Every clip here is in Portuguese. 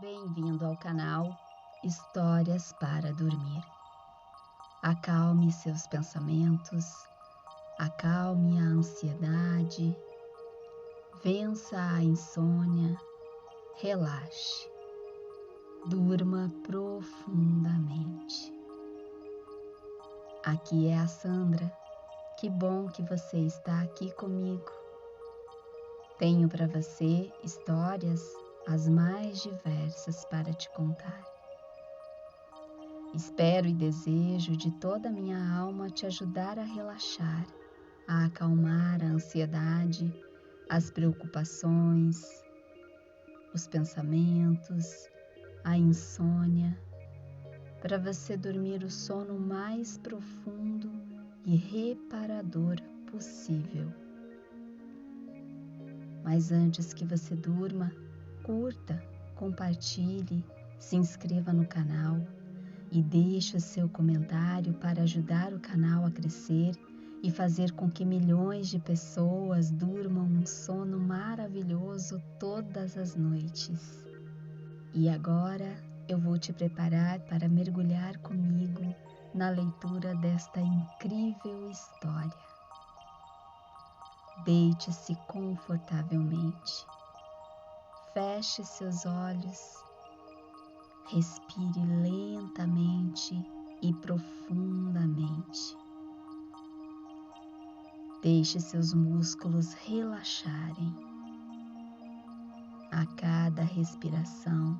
Bem-vindo ao canal Histórias para Dormir. Acalme seus pensamentos, acalme a ansiedade, vença a insônia, relaxe, durma profundamente. Aqui é a Sandra, que bom que você está aqui comigo. Tenho para você histórias as mais diversas para te contar. Espero e desejo de toda a minha alma te ajudar a relaxar, a acalmar a ansiedade, as preocupações, os pensamentos, a insônia, para você dormir o sono mais profundo e reparador possível. Mas antes que você durma, curta, compartilhe, se inscreva no canal e deixe o seu comentário para ajudar o canal a crescer e fazer com que milhões de pessoas durmam um sono maravilhoso todas as noites. E agora eu vou te preparar para mergulhar comigo na leitura desta incrível história. Deite-se confortavelmente, feche seus olhos, respire lentamente e profundamente. Deixe seus músculos relaxarem. A cada respiração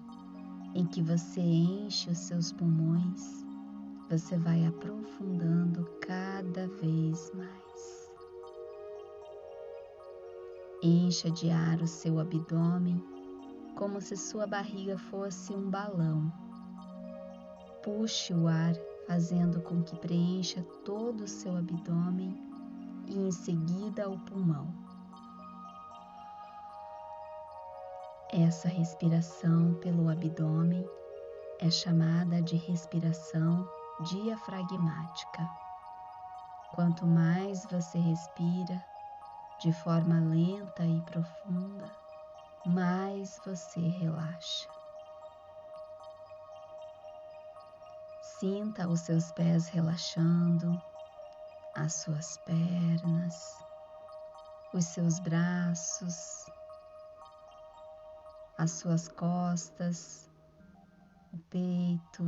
em que você enche os seus pulmões, você vai aprofundando cada vez mais. Encha de ar o seu abdômen, como se sua barriga fosse um balão. Puxe o ar, fazendo com que preencha todo o seu abdômen e em seguida o pulmão. Essa respiração pelo abdômen é chamada de respiração diafragmática. Quanto mais você respira de forma lenta e profunda, mais você relaxa. Sinta os seus pés relaxando, as suas pernas, os seus braços, as suas costas, o peito,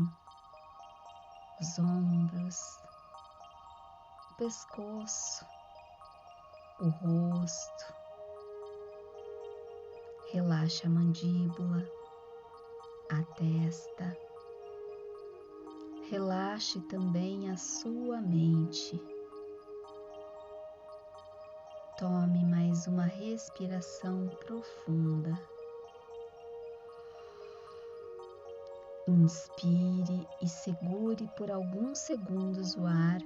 os ombros, o pescoço, o rosto. Relaxa a mandíbula, a testa. Relaxe também a sua mente. Tome mais uma respiração profunda. Inspire e segure por alguns segundos o ar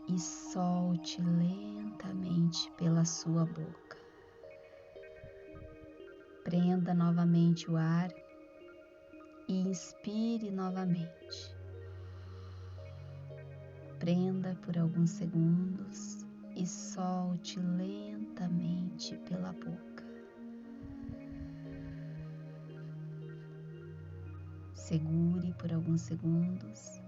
e solte lentamente pela sua boca. Prenda novamente o ar e inspire novamente. Prenda por alguns segundos e solte lentamente pela boca. Segure por alguns segundos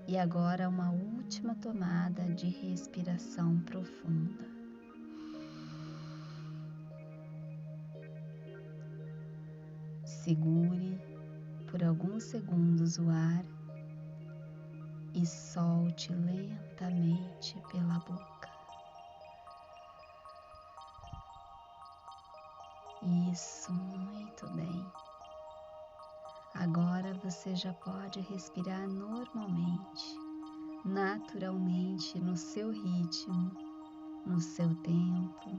e agora uma última tomada de respiração profunda. Segure por alguns segundos o ar e solte lentamente pela boca. Isso, muito bem. Agora você já pode respirar normalmente, naturalmente, no seu ritmo, no seu tempo,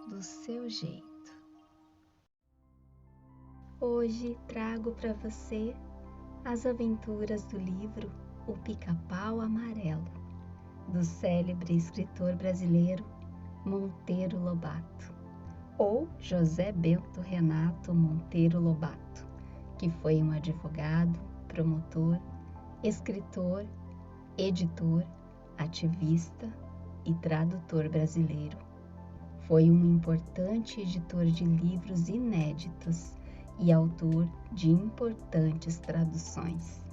do seu jeito. Hoje trago para você as aventuras do livro O Pica-Pau Amarelo, do célebre escritor brasileiro Monteiro Lobato, ou José Bento Renato Monteiro Lobato, que foi um advogado, promotor, escritor, editor, ativista e tradutor brasileiro. Foi um importante editor de livros inéditos e autor de importantes traduções.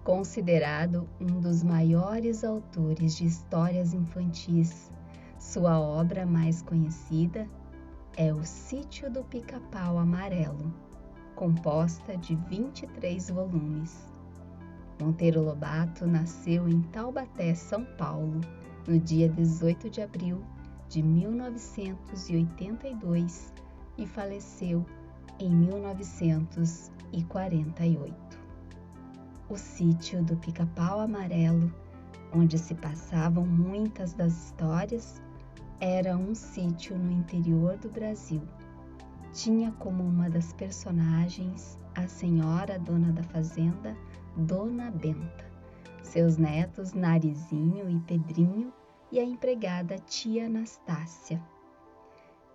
Considerado um dos maiores autores de histórias infantis, sua obra mais conhecida é O Sítio do Pica-Pau Amarelo, composta de 23 volumes. Monteiro Lobato nasceu em Taubaté, São Paulo, no dia 18 de abril de 1982 e faleceu em 1948. O Sítio do Pica-Pau Amarelo, onde se passavam muitas das histórias, era um sítio no interior do Brasil. Tinha como uma das personagens a senhora dona da fazenda, Dona Benta, seus netos Narizinho e Pedrinho e a empregada Tia Anastácia.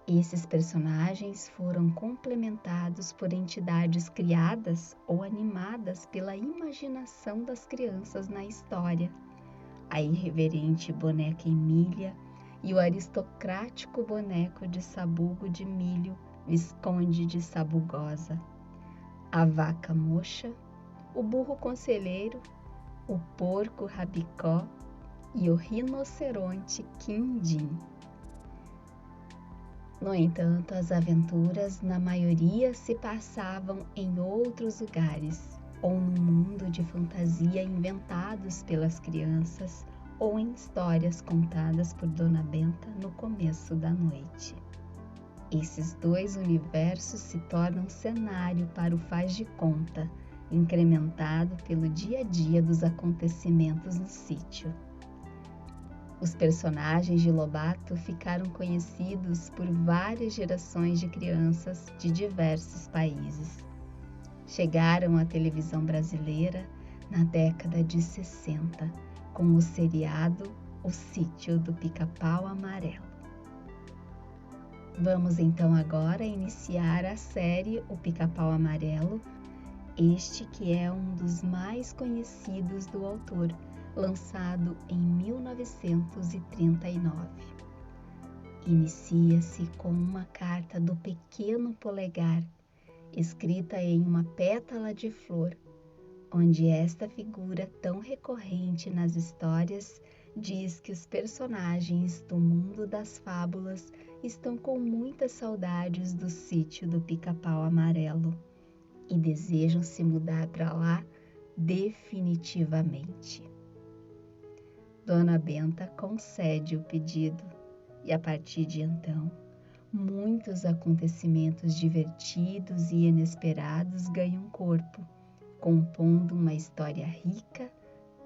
Esses personagens foram complementados por entidades criadas ou animadas pela imaginação das crianças na história. A irreverente boneca Emília e o aristocrático boneco de sabugo de milho, Visconde de Sabugosa. A vaca moxa, o burro conselheiro, o porco Rabicó e o rinoceronte Quindim. No entanto, as aventuras, na maioria, se passavam em outros lugares, ou num mundo de fantasia inventados pelas crianças, ou em histórias contadas por Dona Benta no começo da noite. Esses dois universos se tornam cenário para o faz de conta, incrementado pelo dia a dia dos acontecimentos no sítio. Os personagens de Lobato ficaram conhecidos por várias gerações de crianças de diversos países. Chegaram à televisão brasileira na década de 60, com o seriado O Sítio do Pica-Pau Amarelo. Vamos então agora iniciar a série O Pica-Pau Amarelo, este que é um dos mais conhecidos do autor, lançado em 1939. Inicia-se com uma carta do pequeno polegar, escrita em uma pétala de flor, onde esta figura tão recorrente nas histórias diz que os personagens do mundo das fábulas estão com muitas saudades do sítio do Pica-Pau Amarelo e desejam se mudar para lá definitivamente. Dona Benta concede o pedido e, a partir de então, muitos acontecimentos divertidos e inesperados ganham corpo, compondo uma história rica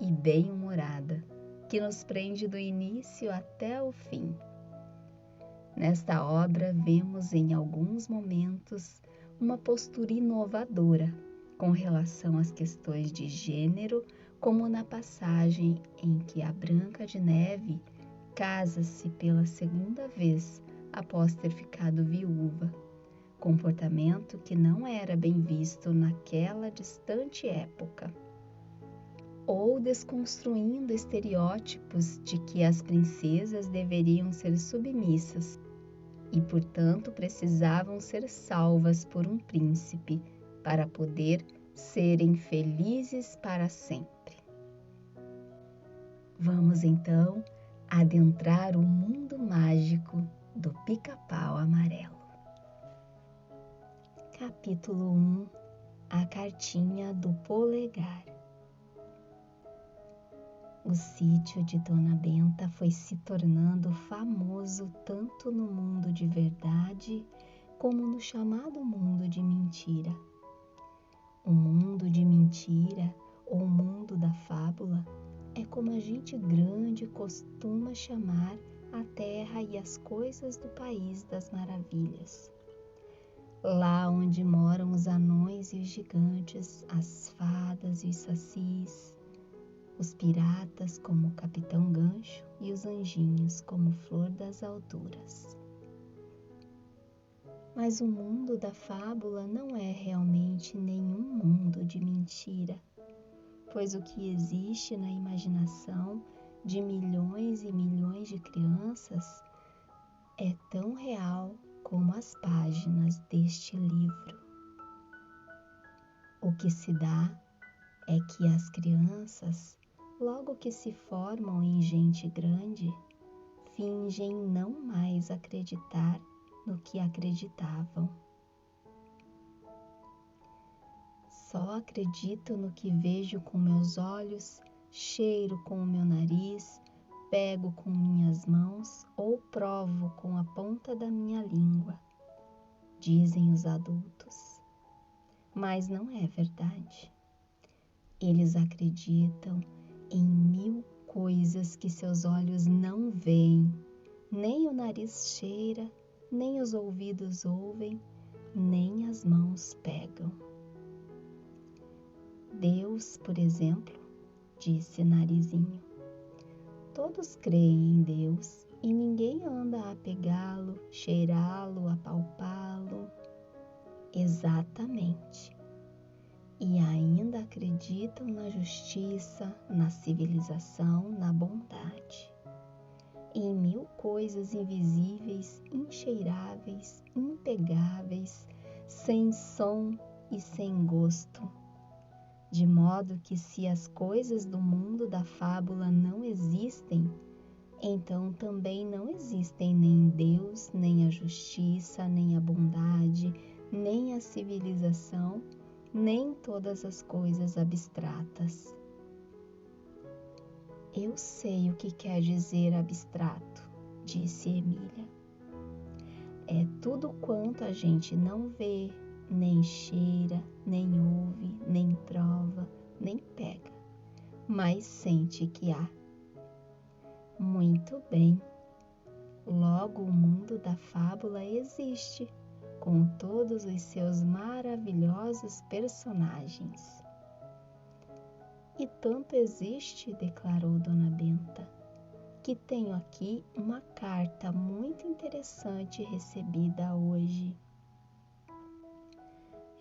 e bem-humorada, que nos prende do início até o fim. Nesta obra, vemos em alguns momentos uma postura inovadora com relação às questões de gênero, como na passagem em que a Branca de Neve casa-se pela segunda vez após ter ficado viúva, comportamento que não era bem visto naquela distante época. Ou desconstruindo estereótipos de que as princesas deveriam ser submissas e, portanto, precisavam ser salvas por um príncipe para poder serem felizes para sempre. Vamos então adentrar o mundo mágico do Pica-Pau Amarelo. Capítulo 1 – A Cartinha do Polegar. O sítio de Dona Benta foi se tornando famoso tanto no mundo de verdade como no chamado mundo de mentira. O mundo de mentira, ou mundo da fábula, é como a gente grande costuma chamar a terra e as coisas do país das maravilhas. Lá onde moram os anões e os gigantes, as fadas e os sacis, os piratas como o Capitão Gancho e os anjinhos como Flor das Alturas. Mas o mundo da fábula não é realmente nenhum mundo de mentira, pois o que existe na imaginação de milhões e milhões de crianças é tão real como as páginas deste livro. O que se dá é que as crianças, logo que se formam em gente grande, fingem não mais acreditar no que acreditavam. Só acredito no que vejo com meus olhos, cheiro com o meu nariz, pego com minhas mãos ou provo com a ponta da minha língua, dizem os adultos. Mas não é verdade. Eles acreditam em 1000 coisas que seus olhos não veem, nem o nariz cheira, nem os ouvidos ouvem, nem as mãos pegam. Deus, por exemplo, disse Narizinho. Todos creem em Deus e ninguém anda a pegá-lo, cheirá-lo, apalpá-lo. Exatamente. E ainda acreditam na justiça, na civilização, na bondade. Em 1000 coisas invisíveis, incheiráveis, impegáveis, sem som e sem gosto. De modo que se as coisas do mundo da fábula não existem, então também não existem nem Deus, nem a justiça, nem a bondade, nem a civilização, nem todas as coisas abstratas. Eu sei o que quer dizer abstrato, disse Emília. É tudo quanto a gente não vê, nem cheira, nem ouve, nem prova, nem pega, mas sente que há. Muito bem. Logo o mundo da fábula existe, com todos os seus maravilhosos personagens. E tanto existe, declarou Dona Benta, que tenho aqui uma carta muito interessante recebida hoje.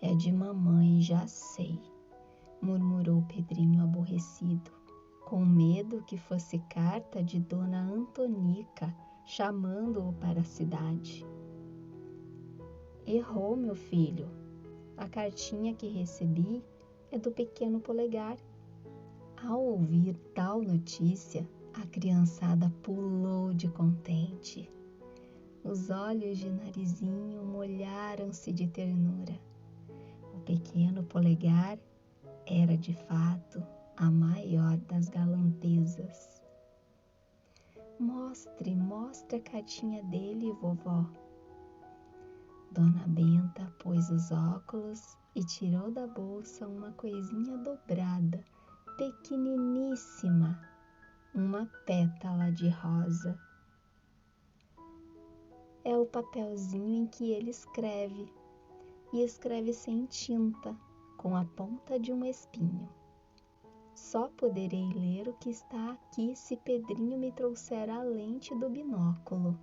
É de mamãe, já sei, murmurou Pedrinho aborrecido, com medo que fosse carta de Dona Antonica, chamando-o para a cidade. Errou, meu filho. A cartinha que recebi é do pequeno Polegar. Ao ouvir tal notícia, a criançada pulou de contente. Os olhos de Narizinho molharam-se de ternura. O pequeno Polegar era, de fato, a maior das galantezas. Mostre a cartinha dele, vovó. Dona Benta pôs os óculos e tirou da bolsa uma coisinha dobrada, pequeniníssima, uma pétala de rosa. É o papelzinho em que ele escreve, e escreve sem tinta, com a ponta de um espinho. Só poderei ler o que está aqui se Pedrinho me trouxer a lente do binóculo.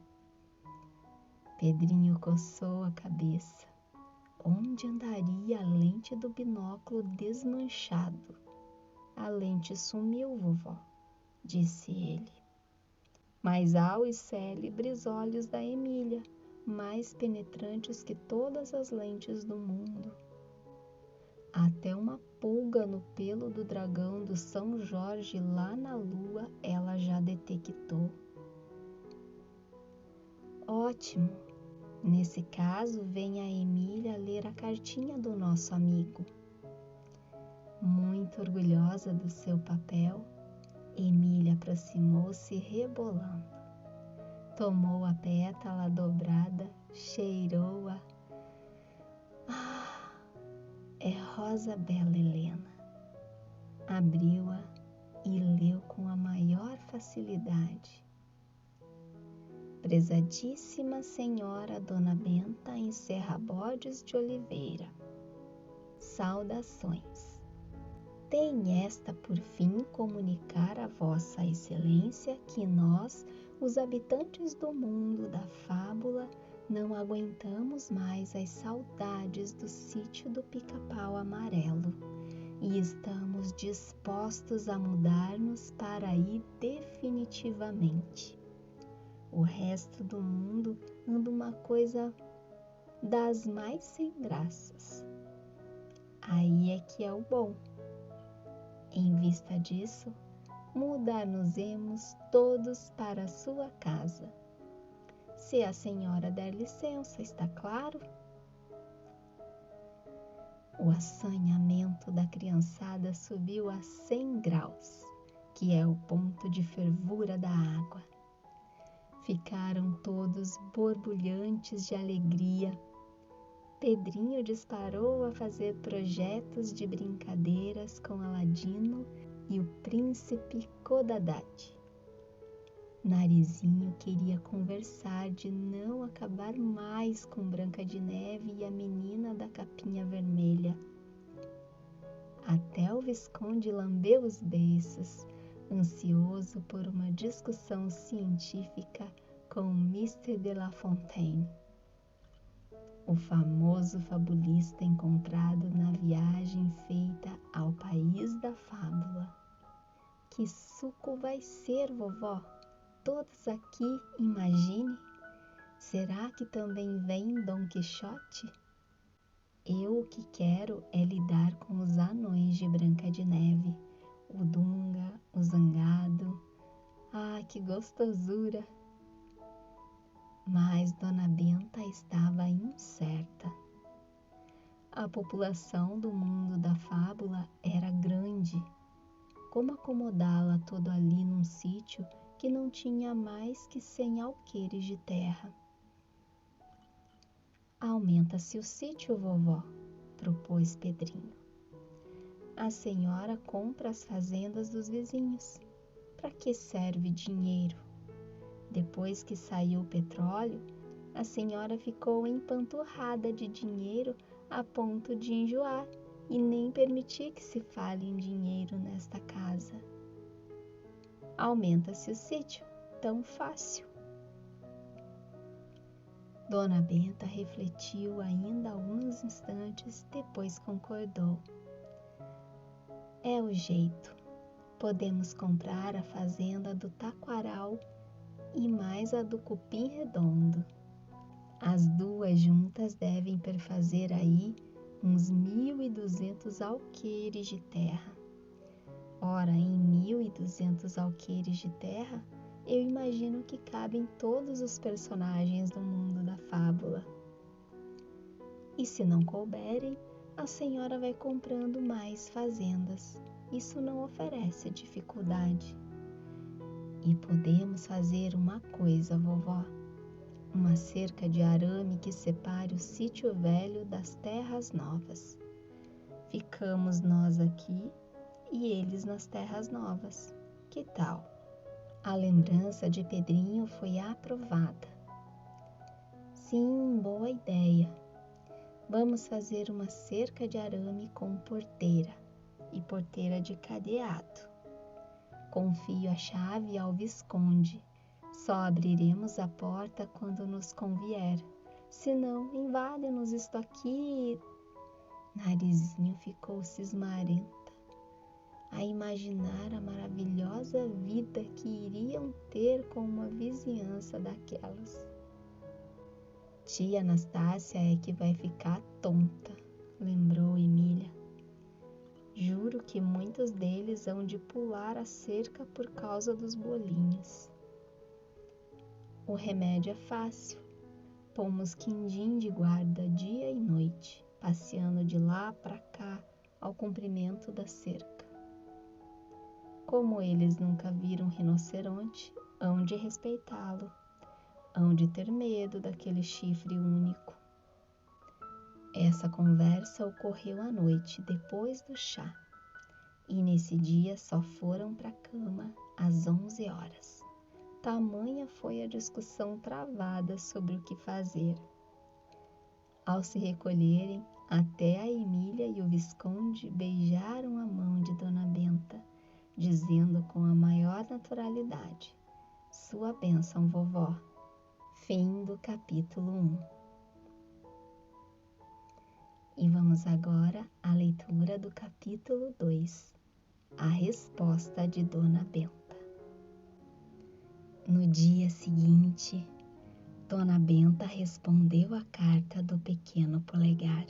Pedrinho coçou a cabeça. Onde andaria a lente do binóculo desmanchado? A lente sumiu, vovó, disse ele. Mas há os célebres olhos da Emília, mais penetrantes que todas as lentes do mundo. Até uma pulga no pelo do dragão do São Jorge lá na lua ela já detectou. Ótimo! Nesse caso, vem a Emília ler a cartinha do nosso amigo. Muito orgulhosa do seu papel, Emília aproximou-se rebolando. Tomou a pétala dobrada, cheirou-a. Ah, é Rosa Bela Helena. Abriu-a e leu com a maior facilidade. Prezadíssima senhora Dona Benta em Serrabodes de Oliveira. Saudações. Tem esta por fim comunicar a Vossa Excelência que nós, os habitantes do mundo da fábula, não aguentamos mais as saudades do sítio do Pica-Pau Amarelo e estamos dispostos a mudar-nos para aí definitivamente. O resto do mundo anda uma coisa das mais sem graças. Aí é que é o bom. Em vista disso, mudar-nos-emos todos para a sua casa. Se a senhora der licença, está claro? O assanhamento da criançada subiu a 100 graus, que é o ponto de fervura da água. Ficaram todos borbulhantes de alegria. Pedrinho disparou a fazer projetos de brincadeiras com Aladino e o príncipe Codadad. Narizinho queria conversar de não acabar mais com Branca de Neve e a menina da capinha vermelha. Até o Visconde lambeu os beiços, ansioso por uma discussão científica com Mr. de La Fontaine, o famoso fabulista encontrado na viagem feita ao país da fábula. Que suco vai ser, vovó? Todos aqui, imagine. Será que também vem Dom Quixote? Eu o que quero é lidar com os anões de Branca de Neve, o Dunga, o Zangado. Ah, que gostosura! Mas Dona Benta estava incerta. A população do mundo da fábula era grande. Como acomodá-la toda ali num sítio que não tinha mais que 100 alqueires de terra? Aumenta-se o sítio, vovó, propôs Pedrinho. A senhora compra as fazendas dos vizinhos. Para que serve dinheiro? Depois que saiu o petróleo, a senhora ficou empanturrada de dinheiro a ponto de enjoar e nem permitir que se fale em dinheiro nesta casa. Aumenta-se o sítio, tão fácil. Dona Benta refletiu ainda alguns instantes, depois concordou. É o jeito. Podemos comprar a fazenda do Taquaral e mais a do Cupim Redondo. As duas juntas devem perfazer aí uns 1.200 alqueires de terra. Ora, em 1.200 alqueires de terra, eu imagino que cabem todos os personagens do mundo da fábula. E se não couberem, a senhora vai comprando mais fazendas. Isso não oferece dificuldade. E podemos fazer uma coisa, vovó. Uma cerca de arame que separe o sítio velho das terras novas. Ficamos nós aqui e eles nas terras novas. Que tal? A lembrança de Pedrinho foi aprovada. Sim, boa ideia. Vamos fazer uma cerca de arame com porteira e porteira de cadeado. Confio a chave ao Visconde. Só abriremos a porta quando nos convier. Senão, invade-nos isto aqui. Narizinho ficou cismarenta a imaginar a maravilhosa vida que iriam ter com uma vizinhança daquelas. Tia Anastácia é que vai ficar tonta, lembrou Emília. Juro que muitos deles hão de pular a cerca por causa dos bolinhos. O remédio é fácil. Pomos quindim de guarda dia e noite, passeando de lá para cá ao comprimento da cerca. Como eles nunca viram rinoceronte, hão de respeitá-lo, hão de ter medo daquele chifre único. Essa conversa ocorreu à noite, depois do chá, e nesse dia só foram para a cama às 11 horas. Tamanha foi a discussão travada sobre o que fazer. Ao se recolherem, até a Emília e o Visconde beijaram a mão de Dona Benta, dizendo com a maior naturalidade: Sua bênção, vovó. Fim do capítulo 1. E vamos agora à leitura do capítulo 2, a resposta de Dona Benta. No dia seguinte, Dona Benta respondeu à carta do pequeno Polegar,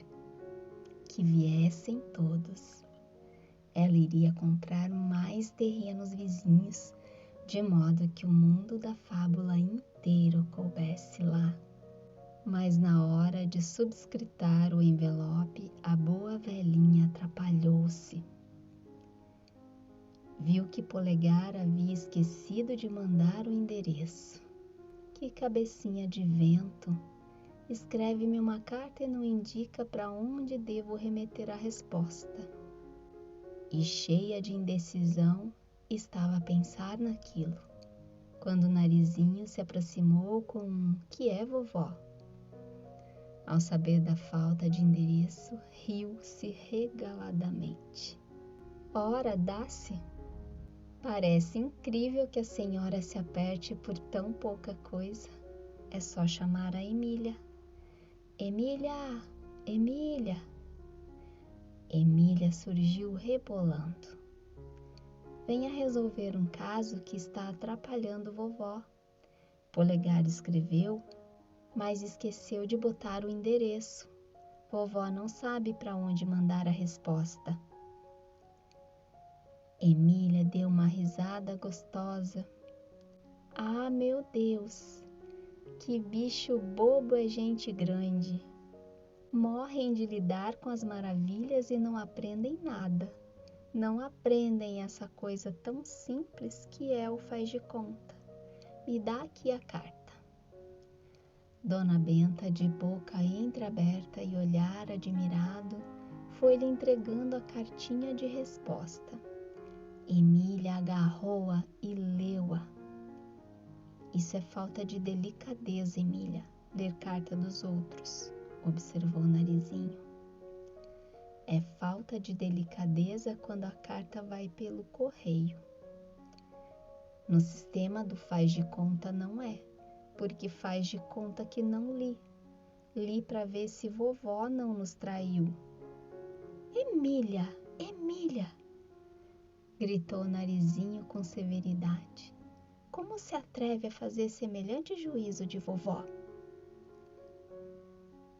que viessem todos. Ela iria comprar mais terrenos vizinhos, de modo que o mundo da fábula inteiro coubesse lá. Mas na hora de subscritar o envelope, a boa velhinha atrapalhou-se. Viu que Polegar havia esquecido de mandar o endereço. Que cabecinha de vento! Escreve-me uma carta e não indica para onde devo remeter a resposta. E cheia de indecisão, estava a pensar naquilo, quando o Narizinho se aproximou com um "Que é, vovó?". Ao saber da falta de endereço, riu-se regaladamente. Ora, dá-se! Parece incrível que a senhora se aperte por tão pouca coisa. É só chamar a Emília. Emília! Emília! Emília surgiu rebolando. Venha resolver um caso que está atrapalhando vovó. Polegar escreveu, mas esqueceu de botar o endereço. Vovó não sabe para onde mandar a resposta. Emília deu uma risada gostosa. Ah, meu Deus! Que bicho bobo é gente grande! Morrem de lidar com as maravilhas e não aprendem nada. Não aprendem essa coisa tão simples que é o faz de conta. Me dá aqui a carta. Dona Benta, de boca entreaberta e olhar admirado, foi-lhe entregando a cartinha de resposta. Emília agarrou-a e leu-a. Isso é falta de delicadeza, Emília, ler carta dos outros, observou o Narizinho. É falta de delicadeza quando a carta vai pelo correio. No sistema do faz de conta não é, porque faz de conta que não li. Li para ver se vovó não nos traiu. Emília, Emília! Gritou o Narizinho com severidade. Como se atreve a fazer semelhante juízo de vovó?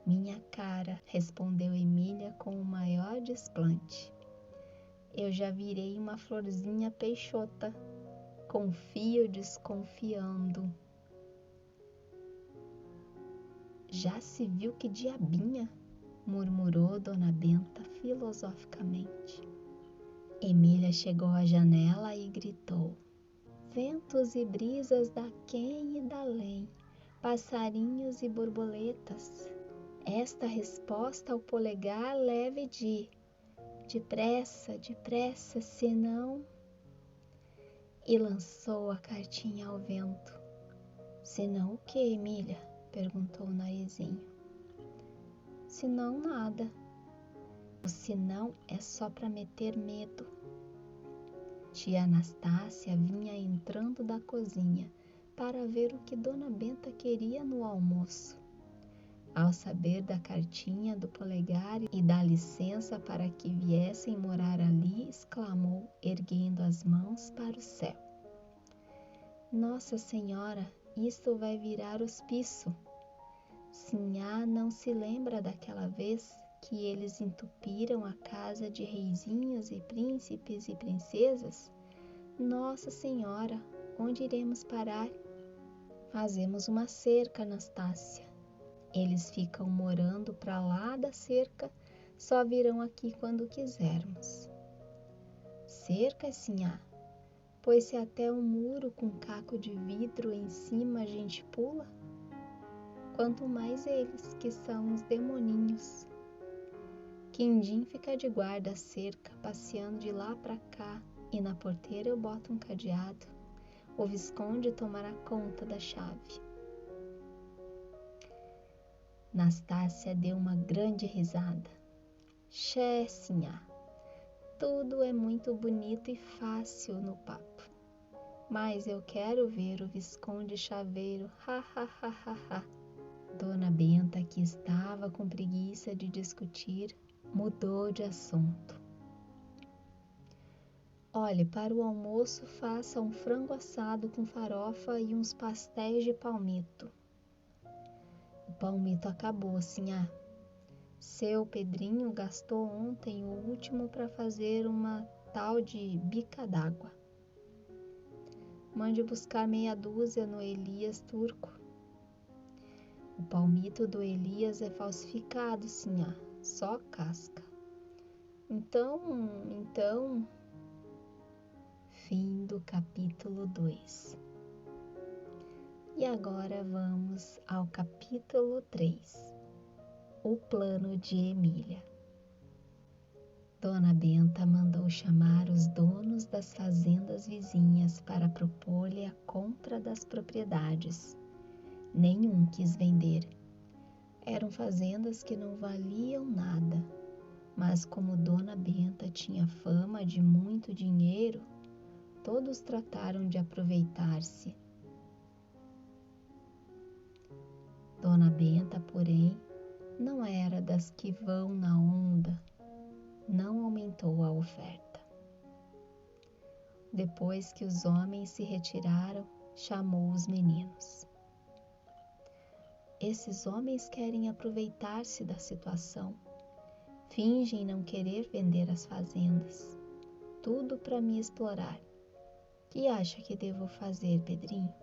Minha cara, respondeu Emília com o maior desplante. Eu já virei uma florzinha peixota. Confio desconfiando. Já se viu que diabinha? Murmurou Dona Benta filosoficamente. Emília chegou à janela e gritou. Ventos e brisas daquém e dalém, passarinhos e borboletas. Esta resposta ao Polegar leve depressa, depressa, senão... E lançou a cartinha ao vento. Senão o que, Emília? Perguntou o Narizinho. Senão nada. O senão é só para meter medo. Tia Anastácia vinha entrando da cozinha para ver o que Dona Benta queria no almoço. Ao saber da cartinha do Polegar e da licença para que viessem morar ali, exclamou, erguendo as mãos para o céu. Nossa Senhora, isto vai virar hospício. Sinhá não se lembra daquela vez que eles entupiram a casa de reizinhos e príncipes e princesas? Nossa Senhora, onde iremos parar? Fazemos uma cerca, Anastácia. Eles ficam morando para lá da cerca, só virão aqui quando quisermos. Cerca, sinhá? Pois se até um muro com caco de vidro em cima a gente pula, quanto mais eles, que são os demoninhos. Quindim fica de guarda à cerca, passeando de lá para cá, e na porteira eu boto um cadeado. O Visconde tomará conta da chave. Nastácia deu uma grande risada. Xé, sinhá, tudo é muito bonito e fácil no papo. Mas eu quero ver o Visconde Chaveiro, ha, ha, ha, ha, ha. Dona Benta, que estava com preguiça de discutir, mudou de assunto. Olhe, para o almoço faça um frango assado com farofa e uns pastéis de palmito. O palmito acabou, sinhá. Seu Pedrinho gastou ontem o último para fazer uma tal de bica d'água. Mande buscar meia dúzia no Elias Turco. O palmito do Elias é falsificado, sinhá, só casca. Então... Fim do capítulo 2. E agora vamos ao capítulo 3. O plano de Emília. Dona Benta mandou chamar os donos das fazendas vizinhas para propor-lhe a compra das propriedades. Nenhum quis vender. Eram fazendas que não valiam nada, mas como Dona Benta tinha fama de muito dinheiro, todos trataram de aproveitar-se. Dona Benta, porém, não era das que vão na onda, não aumentou a oferta. Depois que os homens se retiraram, chamou os meninos. Esses homens querem aproveitar-se da situação. Fingem não querer vender as fazendas. Tudo para me explorar. Que acha que devo fazer, Pedrinho?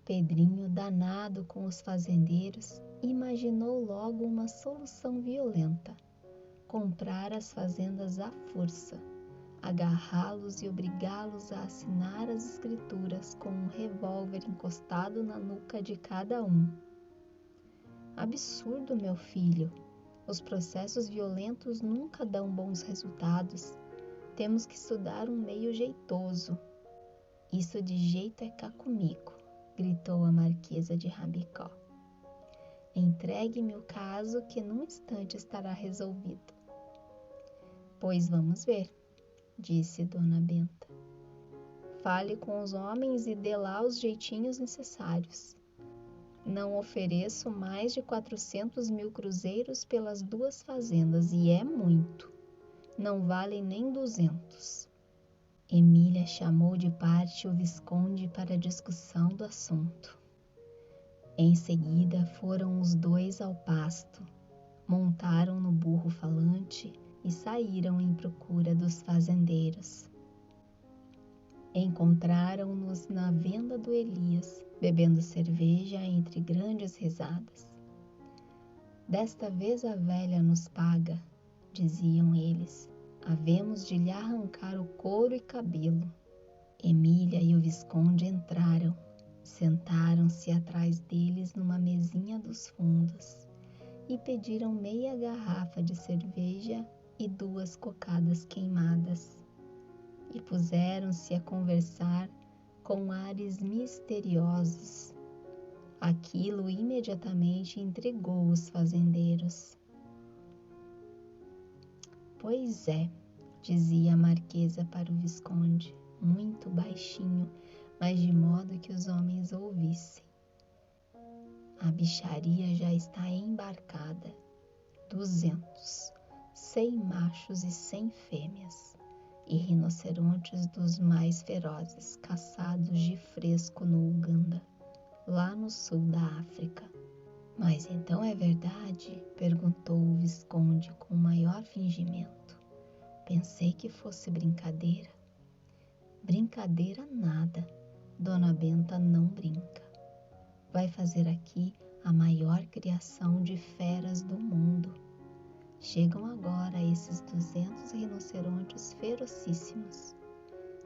Pedrinho, danado com os fazendeiros, imaginou logo uma solução violenta: comprar as fazendas à força, agarrá-los e obrigá-los a assinar as escrituras com um revólver encostado na nuca de cada um. Absurdo, meu filho! Os processos violentos nunca dão bons resultados. Temos que estudar um meio jeitoso. Isso de jeito é cá comigo, gritou a Marquesa de Rabicó. Entregue-me o caso que num instante estará resolvido. Pois vamos ver, disse Dona Benta. Fale com os homens e dê lá os jeitinhos necessários. Não ofereço mais de 400 mil cruzeiros pelas 2 fazendas, e é muito. Não valem nem 200. Emília chamou de parte o Visconde para a discussão do assunto. Em seguida foram os dois ao pasto, montaram no burro falante e saíram em procura dos fazendeiros. Encontraram-nos na venda do Elias, bebendo cerveja entre grandes risadas. Desta vez a velha nos paga, diziam eles. Havemos de lhe arrancar o couro e cabelo. Emília e o Visconde entraram, sentaram-se atrás deles numa mesinha dos fundos e pediram meia garrafa de cerveja e 2 cocadas queimadas. E puseram-se a conversar com ares misteriosos. Aquilo imediatamente intrigou os fazendeiros. Pois é, dizia a Marquesa para o Visconde, muito baixinho, mas de modo que os homens ouvissem. A bicharia já está embarcada. 200, 100 machos e 100 fêmeas, e rinocerontes dos mais ferozes, caçados de fresco no Uganda, lá no sul da África. Mas então é verdade? Perguntou o Visconde com o maior fingimento. Pensei que fosse brincadeira. Brincadeira nada. Dona Benta não brinca. Vai fazer aqui a maior criação de feras do mundo. Chegam agora esses 200 rinocerontes ferocíssimos.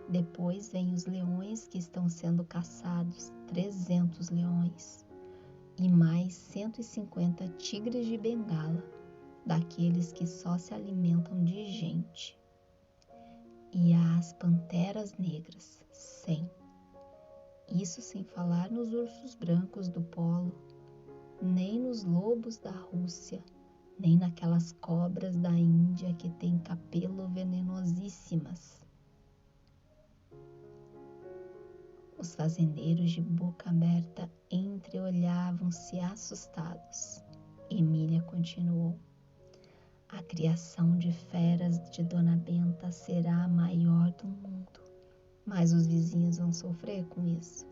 Depois vêm os leões que estão sendo caçados, 300 leões. E mais 150 tigres de Bengala, daqueles que só se alimentam de gente. E as panteras negras, 100. Isso sem falar nos ursos brancos do polo, nem nos lobos da Rússia, nem naquelas cobras da Índia que têm capelo venenosíssimas. Os fazendeiros de boca aberta entreolhavam-se assustados. Emília continuou. A criação de feras de Dona Benta será a maior do mundo, mas os vizinhos vão sofrer com isso.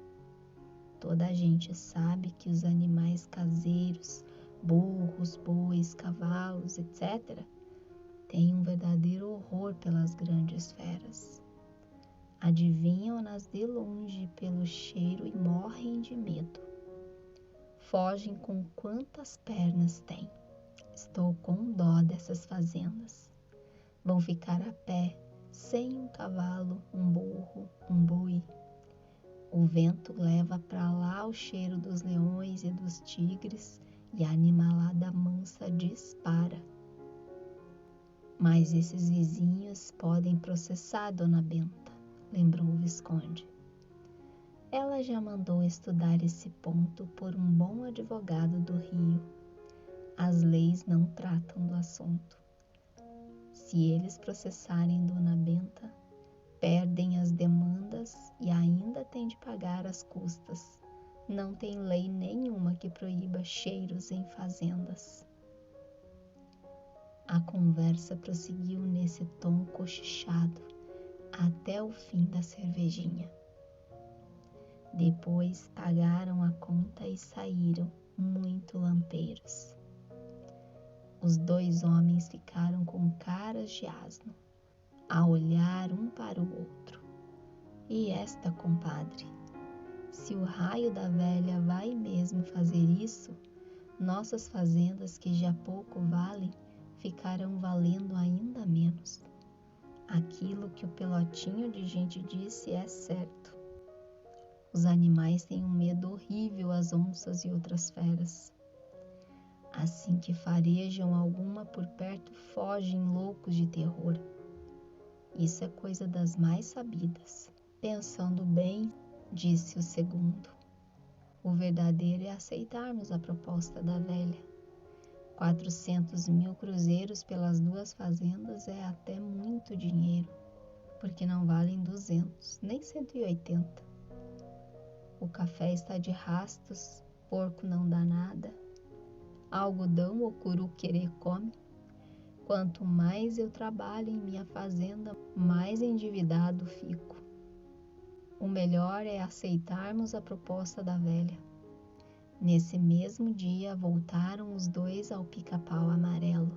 Toda a gente sabe que os animais caseiros burros, bois, cavalos, etc., têm um verdadeiro horror pelas grandes feras. Adivinham-nas de longe pelo cheiro e morrem de medo. Fogem com quantas pernas têm. Estou com dó dessas fazendas. Vão ficar a pé, sem um cavalo, um burro, um boi. O vento leva para lá o cheiro dos leões e dos tigres e a animalada mansa dispara. Mas esses vizinhos podem processar Dona Benta, lembrou o Visconde. Ela já mandou estudar esse ponto por um bom advogado do Rio. As leis não tratam do assunto. Se eles processarem Dona Benta, perdem as demandas e ainda têm de pagar as custas. Não tem lei nenhuma que proíba cheiros em fazendas. A conversa prosseguiu nesse tom cochichado até o fim da cervejinha. Depois pagaram a conta e saíram, muito lampeiros. Os dois homens ficaram com caras de asno, a olhar um para o outro. E esta, compadre? Se o raio da velha vai mesmo fazer isso, nossas fazendas, que já pouco valem, ficarão valendo ainda menos. Aquilo que o pelotinho de gente disse é certo. Os animais têm um medo horrível às onças e outras feras. Assim que farejam alguma por perto, fogem loucos de terror. Isso é coisa das mais sabidas. Pensando bem, disse o segundo, o verdadeiro é aceitarmos a proposta da velha. 400.000 cruzeiros pelas duas fazendas é até muito dinheiro, porque não valem 200, nem 180. O café está de rastos, porco não dá nada, algodão ou curu querer come. Quanto mais eu trabalho em minha fazenda, mais endividado fico. O melhor é aceitarmos a proposta da velha. Nesse mesmo dia voltaram os dois ao Pica-Pau Amarelo.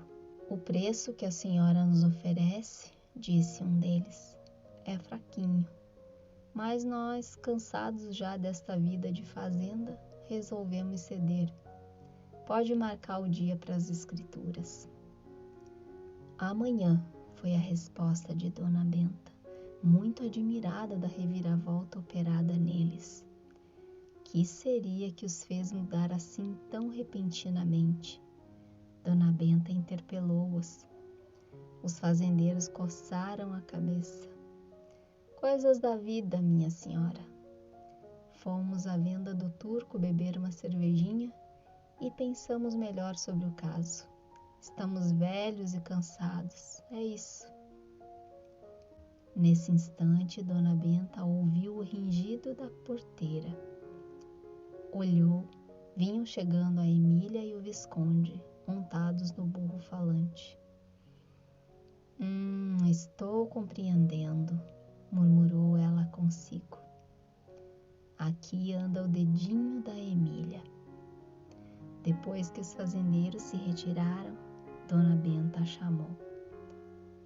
O preço que a senhora nos oferece, disse um deles, é fraquinho. Mas nós, cansados já desta vida de fazenda, resolvemos ceder. Pode marcar o dia para as escrituras. Amanhã, foi a resposta de Dona Benta, muito admirada da reviravolta operada neles. Que seria que os fez mudar assim tão repentinamente? Dona Benta interpelou-os. Os fazendeiros coçaram a cabeça. Coisas da vida, minha senhora. Fomos à venda do Turco beber uma cervejinha e pensamos melhor sobre o caso. Estamos velhos e cansados, é isso. Nesse instante, Dona Benta ouviu o ringido da porteira. Olhou, vinham chegando a Emília e o Visconde, montados no burro falante. Estou compreendendo, murmurou ela consigo. Aqui anda o dedinho da Emília. Depois que os fazendeiros se retiraram, Dona Benta a chamou.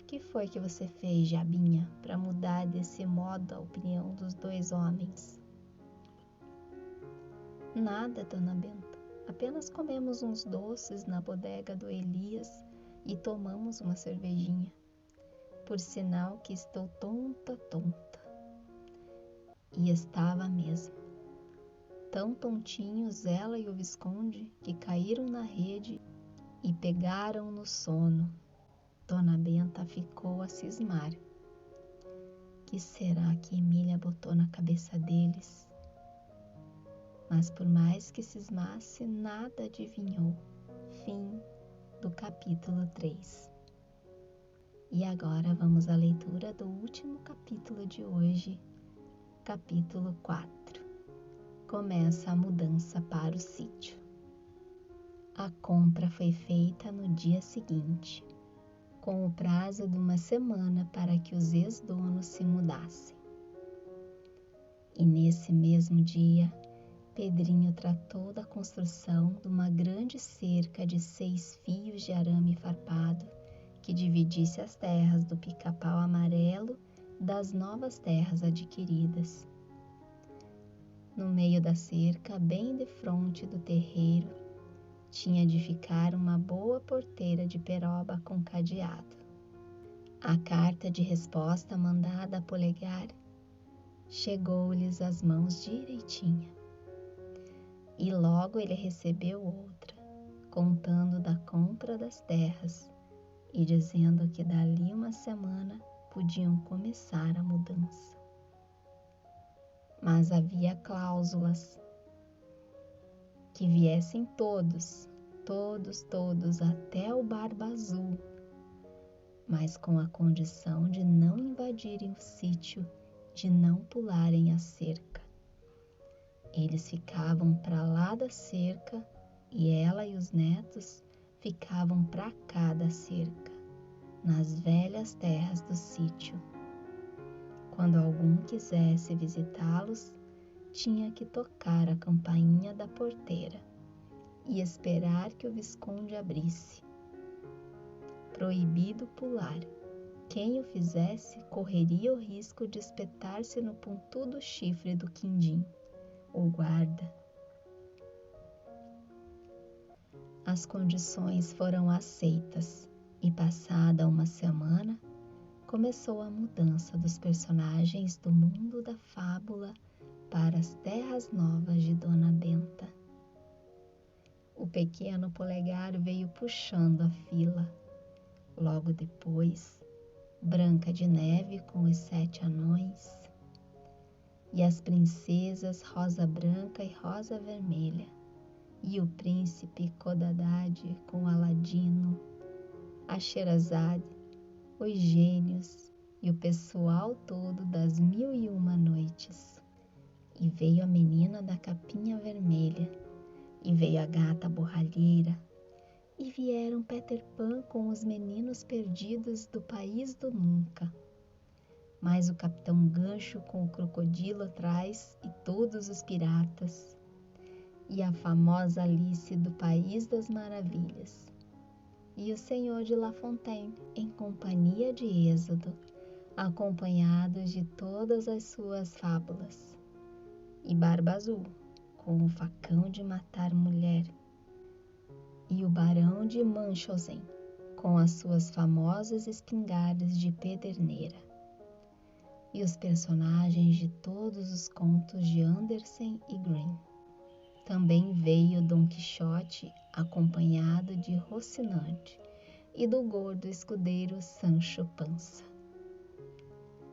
Que foi que você fez, Jabinha, para mudar desse modo a opinião dos dois homens? Nada, Dona Benta. Apenas comemos uns doces na bodega do Elias e tomamos uma cervejinha. Por sinal que estou tonta. E estava mesmo. Tão tontinhos ela e o Visconde que caíram na rede e pegaram no sono. Dona Benta ficou a cismar. Que será que Emília botou na cabeça deles? Mas por mais que cismasse, nada adivinhou. Fim do capítulo 3. E agora vamos à leitura do último capítulo de hoje, capítulo 4. Começa a mudança para o sítio. A compra foi feita no dia seguinte, com o prazo de uma semana para que os ex-donos se mudassem. E nesse mesmo dia, Pedrinho tratou da construção de uma grande cerca de 6 fios de arame farpado que dividisse as terras do Pica-Pau Amarelo das novas terras adquiridas. No meio da cerca, bem defronte do terreiro, tinha de ficar uma boa porteira de peroba com cadeado. A carta de resposta mandada a Polegar chegou-lhes às mãos direitinha. E logo ele recebeu outra, contando da compra das terras e dizendo que dali uma semana podiam começar a mudança. Mas havia cláusulas que viessem todos até o Barba Azul, mas com a condição de não invadirem o sítio, de não pularem a cerca. Eles ficavam para lá da cerca e ela e os netos ficavam para cá da cerca, nas velhas terras do sítio. Quando algum quisesse visitá-los, tinha que tocar a campainha da porteira e esperar que o Visconde abrisse. Proibido pular. Quem o fizesse correria o risco de espetar-se no pontudo chifre do quindim, o guarda. As condições foram aceitas e, passada uma semana, começou a mudança dos personagens do mundo da fábula para as terras novas de Dona Benta. O pequeno Polegar veio puxando a fila. Logo depois, Branca de Neve com os 7 anões e as princesas Rosa Branca e Rosa Vermelha e o príncipe Codadad com Aladino, a Sherazade, os gênios e o pessoal todo das 1001 noites. E veio a menina da capinha vermelha, e veio a gata borralheira, e vieram Peter Pan com os meninos perdidos do país do nunca, mais o Capitão Gancho com o crocodilo atrás e todos os piratas, e a famosa Alice do País das Maravilhas, e o Senhor de La Fontaine em companhia de Êxodo, acompanhados de todas as suas fábulas, e Barba Azul com o facão de matar mulher, e o Barão de Munchausen com as suas famosas espingardas de pederneira, e os personagens de todos os contos de Andersen e Grimm. Também veio Dom Quixote acompanhado de Rocinante e do gordo escudeiro Sancho Panza.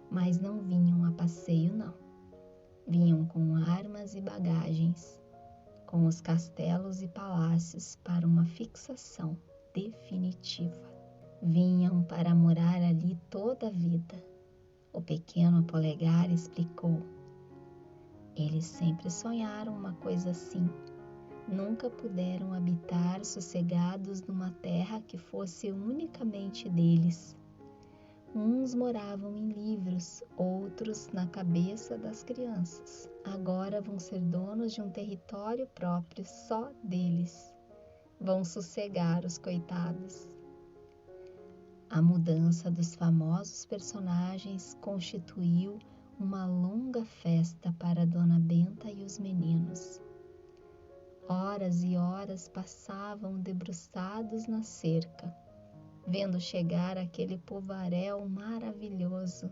Mas não vinham a passeio, não. Vinham com armas e bagagens, com os castelos e palácios para uma fixação definitiva. Vinham para morar ali toda a vida. O pequeno Polegar explicou. Eles sempre sonharam uma coisa assim. Nunca puderam habitar sossegados numa terra que fosse unicamente deles. Uns moravam em livros, outros na cabeça das crianças. Agora vão ser donos de um território próprio só deles. Vão sossegar os coitados. A mudança dos famosos personagens constituiu uma longa festa para Dona Benta e os meninos. Horas e horas passavam debruçados na cerca, vendo chegar aquele povaréu maravilhoso.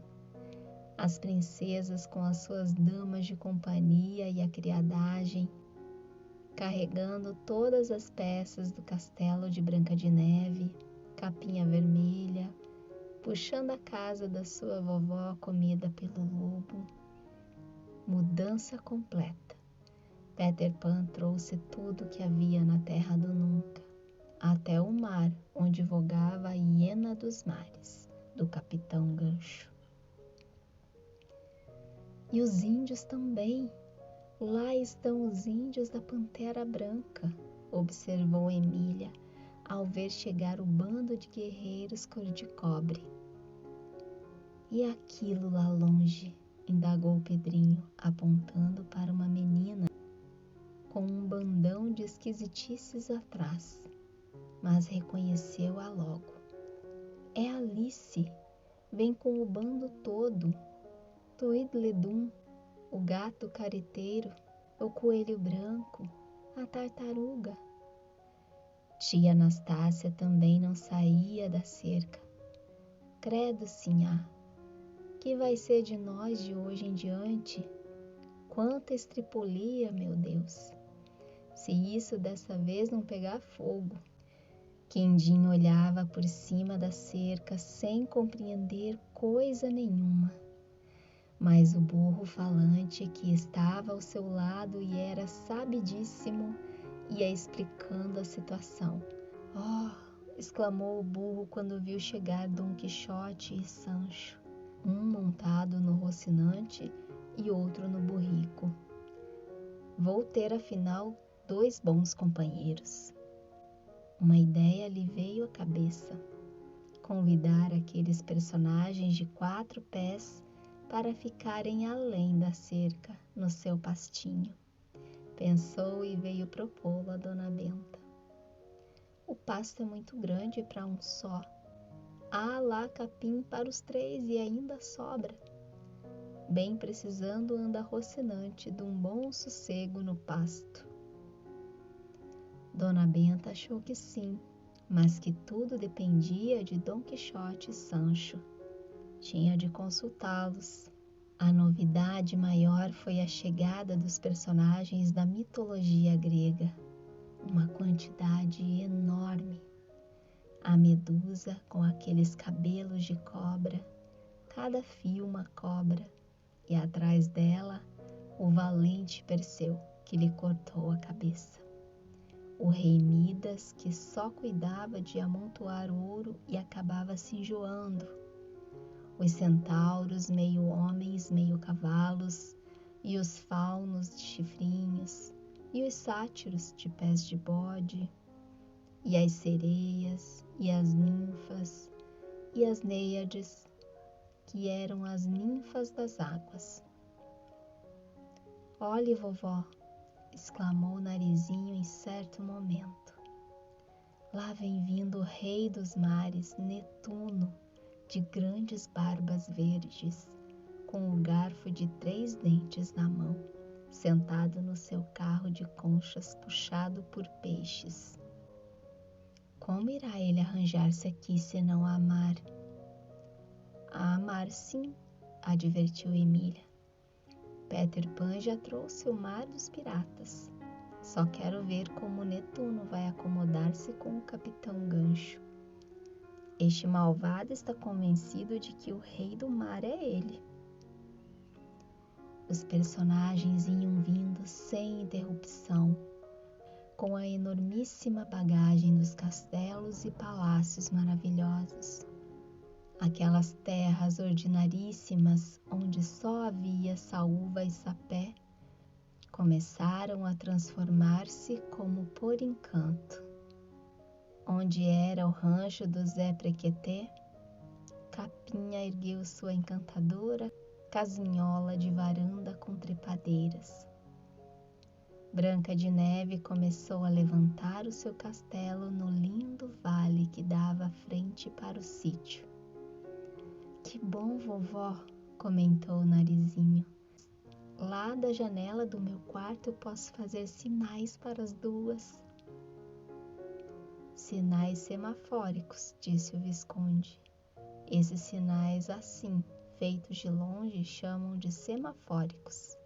As princesas com as suas damas de companhia e a criadagem, carregando todas as peças do castelo de Branca de Neve, Capinha Vermelha, puxando a casa da sua vovó comida pelo lobo. Mudança completa. Peter Pan trouxe tudo que havia na terra do nunca, até o mar onde vogava a hiena dos mares, do Capitão Gancho. E os índios também. Lá estão os índios da Pantera Branca, observou Emília, ao ver chegar o bando de guerreiros cor de cobre. E aquilo lá longe? Indagou Pedrinho, apontando para uma menina com um bandão de esquisitices atrás, mas reconheceu-a logo. É Alice, vem com o bando todo. Tweedledum, o gato careteiro, o coelho branco, a tartaruga. Tia Anastácia também não saía da cerca. Credo, sinhá, que vai ser de nós de hoje em diante? Quanta estripolia, meu Deus! Se isso dessa vez não pegar fogo. Quindim olhava por cima da cerca sem compreender coisa nenhuma. Mas o burro falante que estava ao seu lado e era sabidíssimo ia explicando a situação. Oh! Exclamou o burro quando viu chegar Dom Quixote e Sancho, um montado no Rocinante e outro no burrico. Vou ter afinal 2 bons companheiros. Uma ideia lhe veio à cabeça: convidar aqueles personagens de 4 pés para ficarem além da cerca, no seu pastinho. Pensou e veio propô-lo a Dona Benta. O pasto é muito grande para um só. Há lá capim para os 3 e ainda sobra. Bem precisando anda Rocinante de um bom sossego no pasto. Dona Benta achou que sim, mas que tudo dependia de Dom Quixote e Sancho. Tinha de consultá-los. A novidade maior foi a chegada dos personagens da mitologia grega. Uma quantidade enorme. A Medusa com aqueles cabelos de cobra, cada fio uma cobra, e atrás dela o valente Perseu, que lhe cortou a cabeça. O rei Midas, que só cuidava de amontoar ouro e acabava se enjoando. Os centauros, meio homens, meio cavalos, e os faunos de chifrinhos, e os sátiros de pés de bode, e as sereias, e as ninfas, e as nêiades, que eram as ninfas das águas. Olhe, vovó, exclamou Narizinho em certo momento. Lá vem vindo o rei dos mares, Netuno, de grandes barbas verdes, com o garfo de 3 dentes na mão, sentado no seu carro de conchas puxado por peixes. Como irá ele arranjar-se aqui senão a amar? A amar, sim, advertiu Emília. Peter Pan já trouxe o mar dos piratas. Só quero ver como Netuno vai acomodar-se com o Capitão Gancho. Este malvado está convencido de que o rei do mar é ele. Os personagens iam vindo sem interrupção, com a enormíssima bagagem dos castelos e palácios maravilhosos. Aquelas terras ordinaríssimas onde só havia saúva e sapé, começaram a transformar-se como por encanto. Onde era o rancho do Zé Prequetê, Capinha ergueu sua encantadora casinhola de varanda com trepadeiras. Branca de Neve começou a levantar o seu castelo no lindo vale que dava frente para o sítio. Que bom, vovó, comentou o Narizinho. Lá da janela do meu quarto eu posso fazer sinais para as 2. Sinais semafóricos, disse o Visconde. Esses sinais assim, feitos de longe, chamam de semafóricos.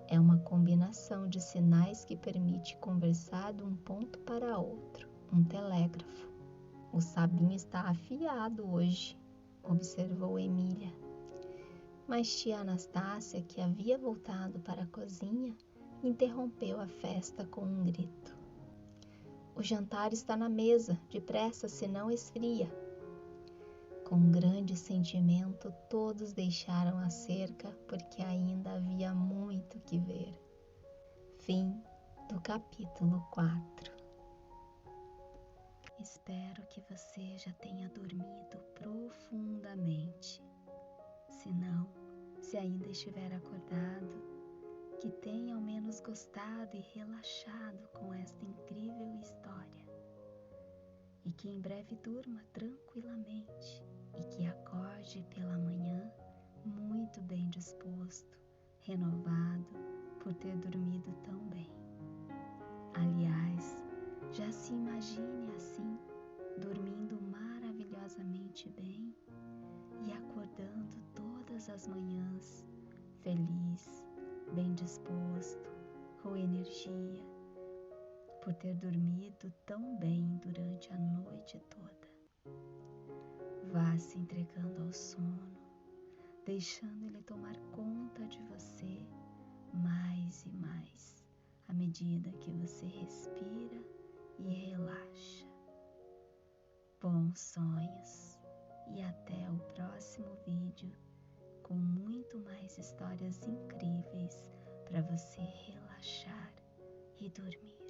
É uma combinação de sinais que permite conversar de um ponto para outro, um telégrafo. O Sabinho está afiado hoje, observou Emília. Mas tia Anastácia, que havia voltado para a cozinha, interrompeu a festa com um grito. O jantar está na mesa, depressa, senão esfria. Com grande sentimento, todos deixaram a cerca, porque ainda havia muito que ver. Fim do capítulo 4. Espero que você já tenha dormido profundamente. Se não, se ainda estiver acordado, que tenha ao menos gostado e relaxado com esta incrível história. E que em breve durma tranquilamente e que acorde pela manhã muito bem disposto, renovado por ter dormido tão bem. Aliás, já se imagine assim, dormindo maravilhosamente bem e acordando todas as manhãs feliz, bem disposto, com energia, por ter dormido tão bem durante a noite toda. Vá se entregando ao sono, deixando ele tomar conta de você mais e mais, à medida que você respira e relaxa. Bons sonhos e até o próximo vídeo com muito mais histórias incríveis para você relaxar e dormir.